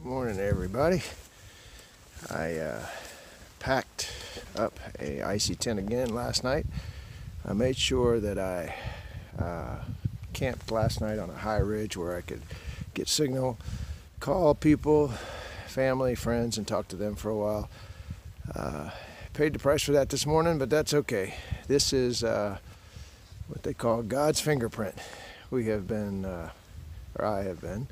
Good morning, everybody. I packed up a icy tent again last night. I made sure that I camped last night on a high ridge where I could get signal, call people, family, friends, and talk to them for a while. Paid the price for that this morning, but that's okay. This is what they call God's fingerprint. We have been, or I have been,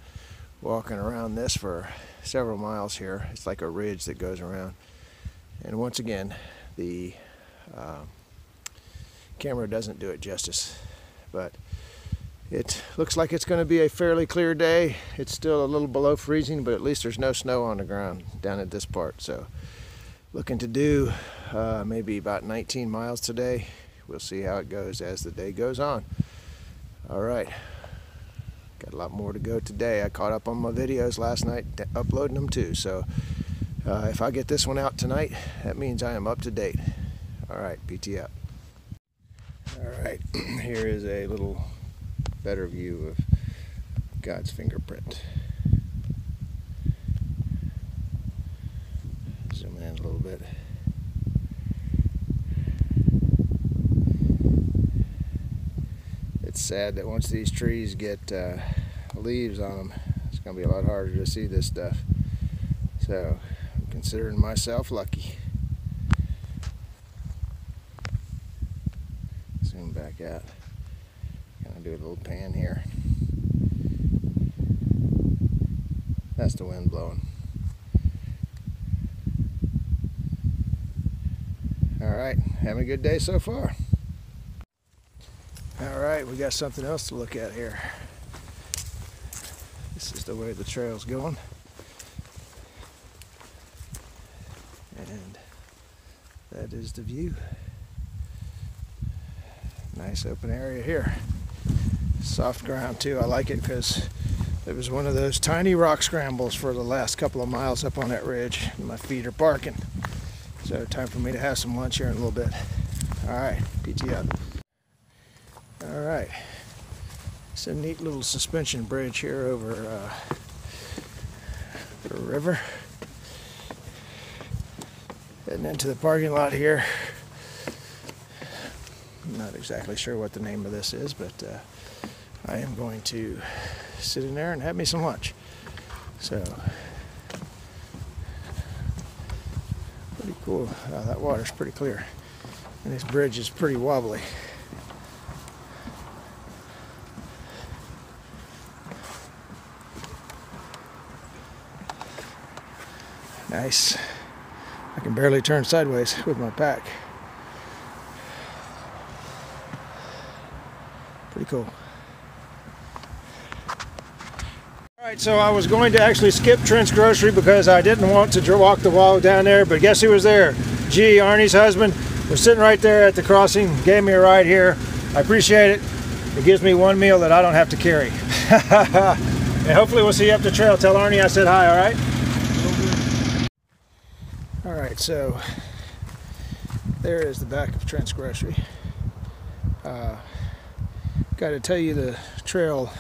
walking around this for several miles here. It's like a ridge that goes around. And once again, the camera doesn't do it justice. But it looks like it's going to be a fairly clear day. It's still a little below freezing, but at least there's no snow on the ground down at this part. So looking to do maybe about 19 miles today. We'll see how it goes as the day goes on. All right. Got a lot more to go today. I caught up on my videos last night, uploading them too. So if I get this one out tonight, that means I am up to date. All right, PT out. All right, here is a little better view of God's fingerprint. Zoom in a little bit. It's sad that once these trees get leaves on them, it's going to be a lot harder to see this stuff. So I'm considering myself lucky. Zoom back out. Kind of do a little pan here. That's the wind blowing. All right, having a good day so far. All right, we got something else to look at here. This is the way the trail's going. And that is the view. Nice open area here. Soft ground too. I like it because it was one of those tiny rock scrambles for the last couple of miles up on that ridge. And my feet are barking. So time for me to have some lunch here in a little bit. All right, PT up. All right, it's a neat little suspension bridge here over the river. Heading into the parking lot here. I'm not exactly sure what the name of this is, but I am going to sit in there and have me some lunch. So, pretty cool. That water's pretty clear. And this bridge is pretty wobbly. Nice. I can barely turn sideways with my pack. Pretty cool. Alright, so I was going to actually skip Trent's Grocery because I didn't want to walk the wall down there, but guess who was there? G, Arnie's husband, was sitting right there at the crossing, gave me a ride here. I appreciate it. It gives me one meal that I don't have to carry. And hopefully we'll see you up the trail. Tell Arnie I said hi, alright? Alright, so there is the back of Trent's Grocery. Got to tell you the trail,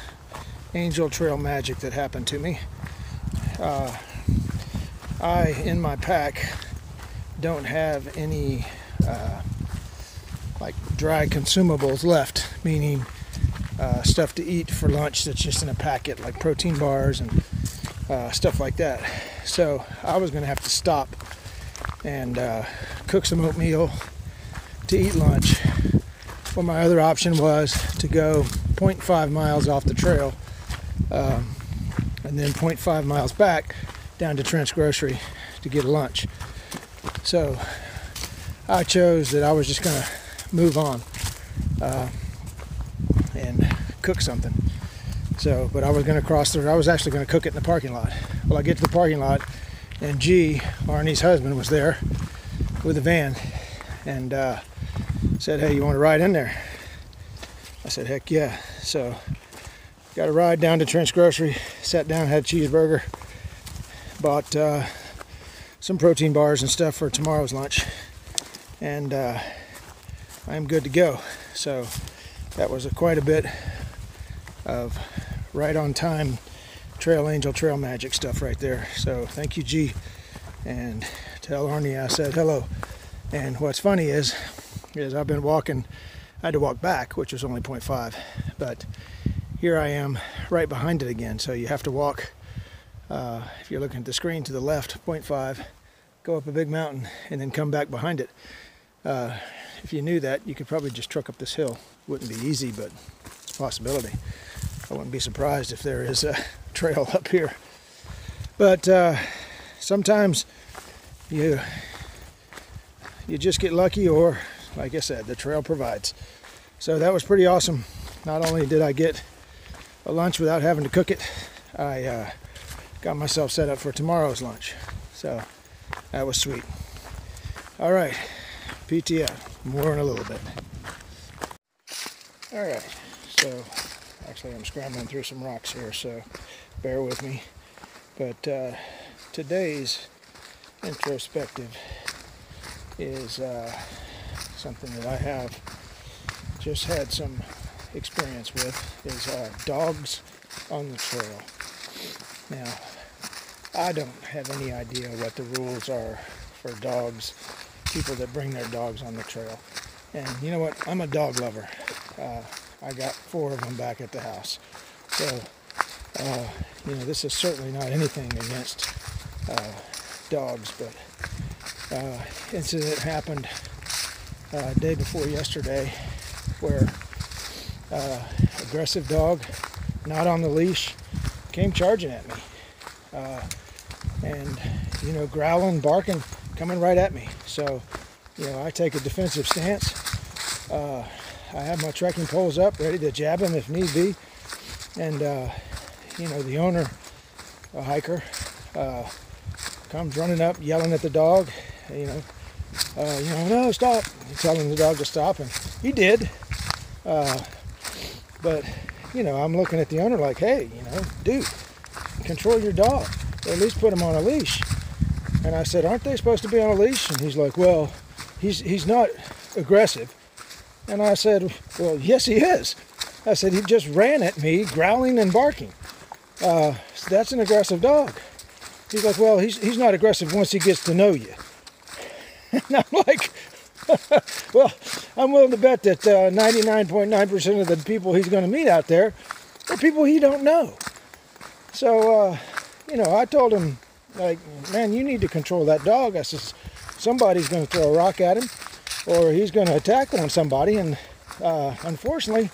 angel trail magic that happened to me. I, in my pack, don't have any like dry consumables left, meaning stuff to eat for lunch that's just in a packet, like protein bars and stuff like that. So I was going to have to stop and cook some oatmeal to eat lunch. Well, my other option was to go 0.5 miles off the trail and then 0.5 miles back down to Trent's Grocery to get lunch. So I chose that I was just going to move on and cook something. So, but I was going to cross the, I was actually going to cook it in the parking lot. Well, I get to the parking lot and G, Arnie's husband, was there with a van and said, hey, you want to ride in there? I said, heck yeah. So got a ride down to Trent's Grocery, sat down, had a cheeseburger, bought some protein bars and stuff for tomorrow's lunch, and I'm good to go. So that was quite a bit of right on time trail angel, trail magic stuff right there. So thank you, G, and tell Arnie I said hello. And what's funny is I've been walking. I had to walk back, which was only 0.5, but here I am right behind it again. So you have to walk, if you're looking at the screen, to the left, 0.5, go up a big mountain, and then come back behind it. If you knew that, you could probably just truck up this hill. Wouldn't be easy, but it's a possibility. I wouldn't be surprised if there is a trail up here. But sometimes you just get lucky, or like I said, the trail provides. So that was pretty awesome. Not only did I get a lunch without having to cook it, I got myself set up for tomorrow's lunch. So that was sweet. All right, PTF, more in a little bit. All right, so actually I'm scrambling through some rocks here, so bear with me. But today's introspective is something that I have just had some experience with, is dogs on the trail. Now, I don't have any idea what the rules are for dogs, people that bring their dogs on the trail. And you know what? I'm a dog lover. I got 4 of them back at the house. So, this is certainly not anything against dogs, but incident happened day before yesterday where aggressive dog, not on the leash, came charging at me. And growling, barking, coming right at me. So, I take a defensive stance. I have my trekking poles up, ready to jab him if need be. And, the owner, a hiker, comes running up, yelling at the dog, no, stop. Telling the dog to stop, and he did. But, I'm looking at the owner like, hey, dude, control your dog, or at least put him on a leash. And I said, aren't they supposed to be on a leash? And he's like, well, he's not aggressive. And I said, well, yes, he is. I said, he just ran at me, growling and barking. So that's an aggressive dog. He's like, well, he's not aggressive once he gets to know you. And I'm like, well, I'm willing to bet that 99.9% of the people he's going to meet out there are people he don't know. So, I told him, like, man, you need to control that dog. I said, somebody's going to throw a rock at him, or he's going to attack on somebody, and unfortunately,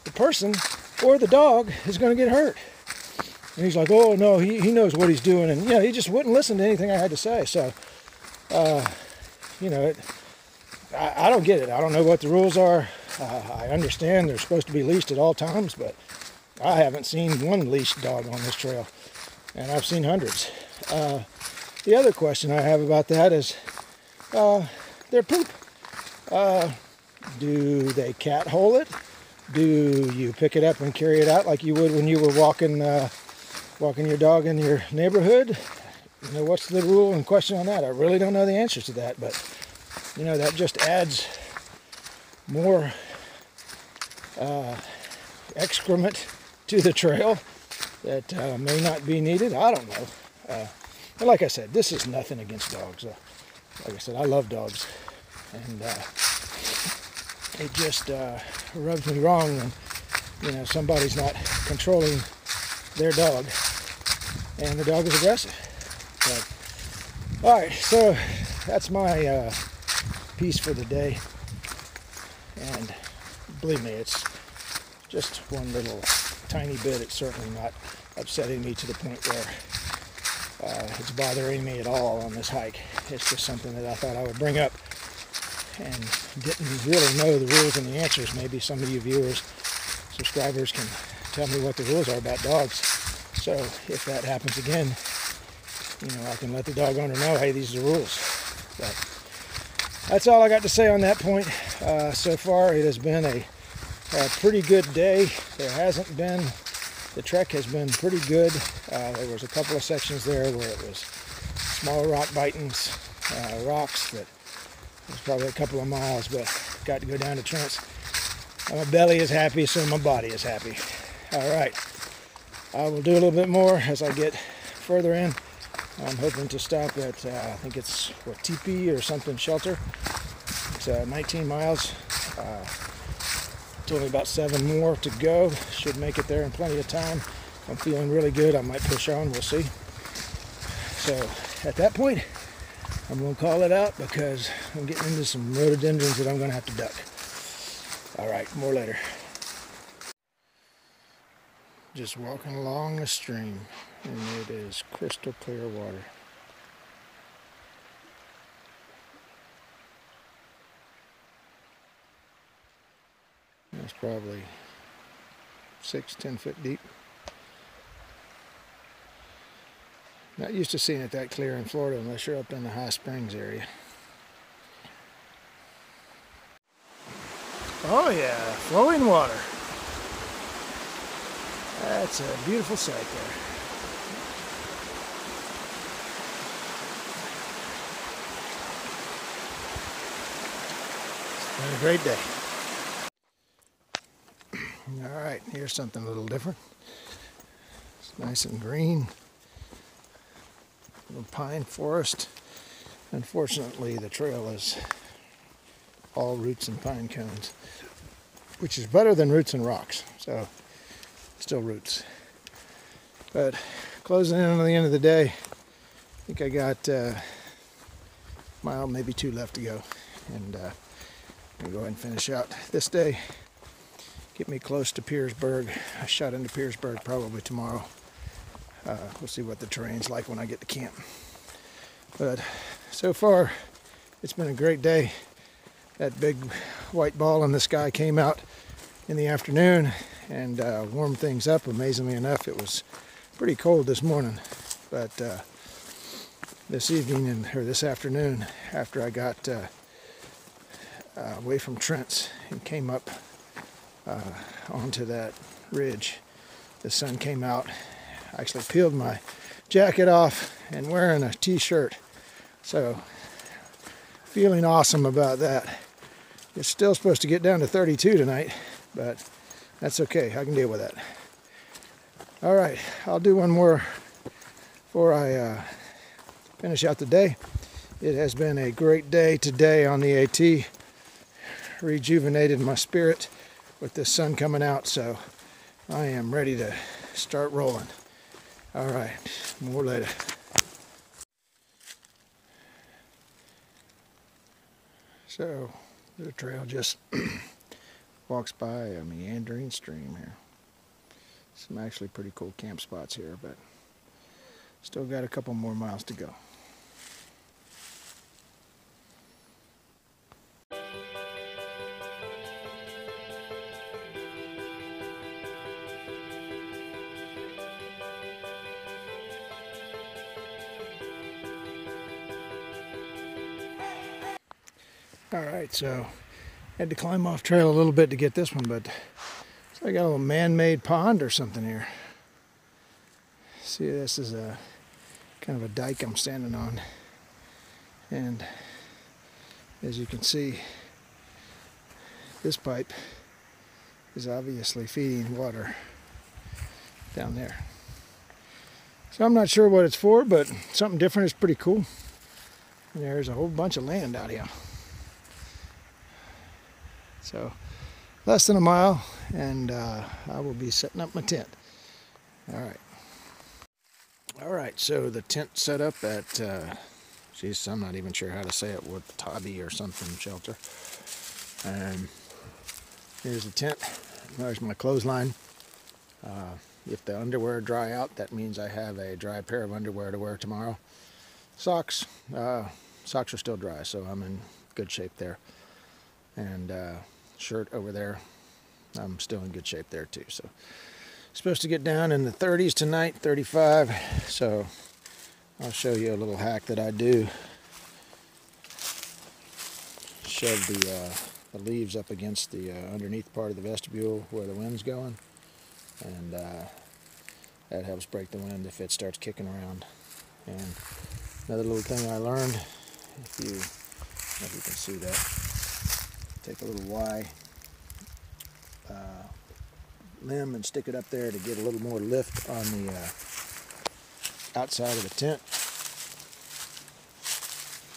the person or the dog is going to get hurt. And he's like, oh, no, he knows what he's doing. And, he just wouldn't listen to anything I had to say. So, I don't get it. I don't know what the rules are. I understand they're supposed to be leashed at all times, but I haven't seen one leashed dog on this trail, and I've seen hundreds. The other question I have about that is their poop. Do they cat hole it? Do you pick it up and carry it out like you would when you were walking your dog in your neighborhood? What's the rule and question on that? I really don't know the answers to that, but that just adds more excrement to the trail that may not be needed. I don't know. But like I said, this is nothing against dogs. Like I said, I love dogs, and it just rubs me wrong when somebody's not controlling their dog and the dog is aggressive. But, all right, so that's my piece for the day, and believe me, it's just one little tiny bit. It's certainly not upsetting me to the point where it's bothering me at all on this hike. It's just something that I thought I would bring up, and didn't really know the rules and the answers. Maybe some of you viewers, subscribers, can tell me what the rules are about dogs. So if that happens again, I can let the dog owner know, hey, these are the rules. But that's all I got to say on that point. So far, it has been a pretty good day. The trek has been pretty good. There was a couple of sections there where it was small rock bitings, rocks that was probably a couple of miles, but got to go down to Trent's. My belly is happy, so my body is happy. All right. I will do a little bit more as I get further in. I'm hoping to stop at, I think it's Wapiti or something shelter. It's 19 miles. It's only about 7 more to go. Should make it there in plenty of time. If I'm feeling really good, I might push on. We'll see. So at that point, I'm going to call it out because I'm getting into some rhododendrons that I'm going to have to duck. All right, more later. Just walking along the stream, and it is crystal clear water. It's probably 6-10 foot deep. Not used to seeing it that clear in Florida unless you're up in the High Springs area. Oh yeah, flowing water. That's a beautiful sight there. It's been a great day. All right, here's something a little different. It's nice and green. Little pine forest. Unfortunately, the trail is all roots and pine cones, which is better than roots and rocks. So, still roots. But closing in on the end of the day, I think I got a mile, maybe 2 left to go. And I'm going to go ahead and finish out this day. Get me close to Piersburg. I shot into Piersburg probably tomorrow. We'll see what the terrain's like when I get to camp. But so far, it's been a great day. That big white ball in the sky came out in the afternoon and warmed things up. Amazingly enough, it was pretty cold this morning. But this evening or this afternoon, after I got away from Trent's and came up onto that ridge, the sun came out. I actually peeled my jacket off and wearing a t-shirt. So feeling awesome about that. It's still supposed to get down to 32 tonight, but that's okay. I can deal with that. All right, I'll do one more before I finish out the day. It has been a great day today on the AT. Rejuvenated my spirit with the sun coming out, so I am ready to start rolling. All right, more later. So the trail just walks by a meandering stream here. Some actually pretty cool camp spots here, but still got a couple more miles to go. Alright, so had to climb off trail a little bit to get this one, but so I got a little man-made pond or something here. See, this is a kind of a dike I'm standing on, and as you can see, this pipe is obviously feeding water down there. So I'm not sure what it's for, but something different is pretty cool. And there's a whole bunch of land out here. So less than a mile, and I will be setting up my tent. All right, so the tent set up at, geez, I'm not even sure how to say it, Wapiti or something shelter. And here's the tent. There's my clothesline. If the underwear dry out, that means I have a dry pair of underwear to wear tomorrow. Socks. Socks are still dry, so I'm in good shape there. And shirt over there, I'm still in good shape there too. So supposed to get down in the 30s tonight, 35. So I'll show you a little hack that I do. Shove the leaves up against the underneath part of the vestibule where the wind's going, and that helps break the wind if it starts kicking around. And another little thing I learned, if you can see that, take a little limb and stick it up there to get a little more lift on the outside of the tent,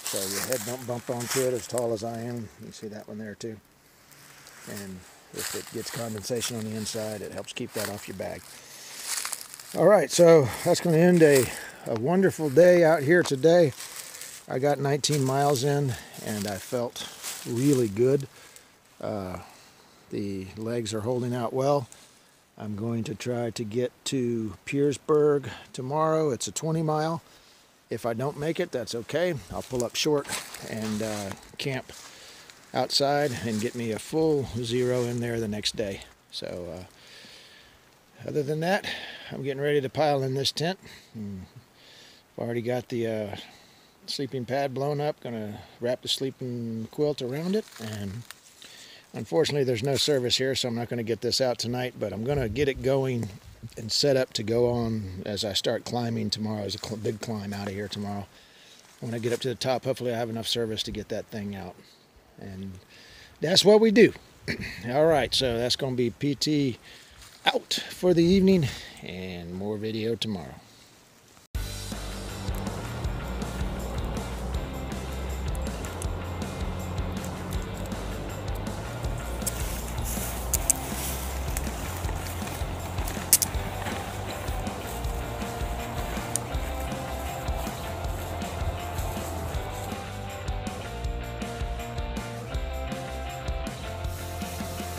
so your head don't bump onto it as tall as I am. You see that one there too. And if it gets condensation on the inside, it helps keep that off your bag. All right, so that's going to end a wonderful day out here today. I got 19 miles in, and I felt really good. The legs are holding out well. I'm going to try to get to Piersburg tomorrow. It's a 20 mile. If I don't make it, that's okay. I'll pull up short and camp outside and get me a full 0 in there the next day. So other than that, I'm getting ready to pile in this tent. I've already got the sleeping pad blown up. Gonna wrap the sleeping quilt around it, and unfortunately there's no service here, so I'm not going to get this out tonight, but I'm going to get it going and set up to go on as I start climbing tomorrow. There's a big climb out of here tomorrow. When I get up to the top, hopefully I have enough service to get that thing out. And that's what we do. All right, so that's going to be PT out for the evening, and more video tomorrow.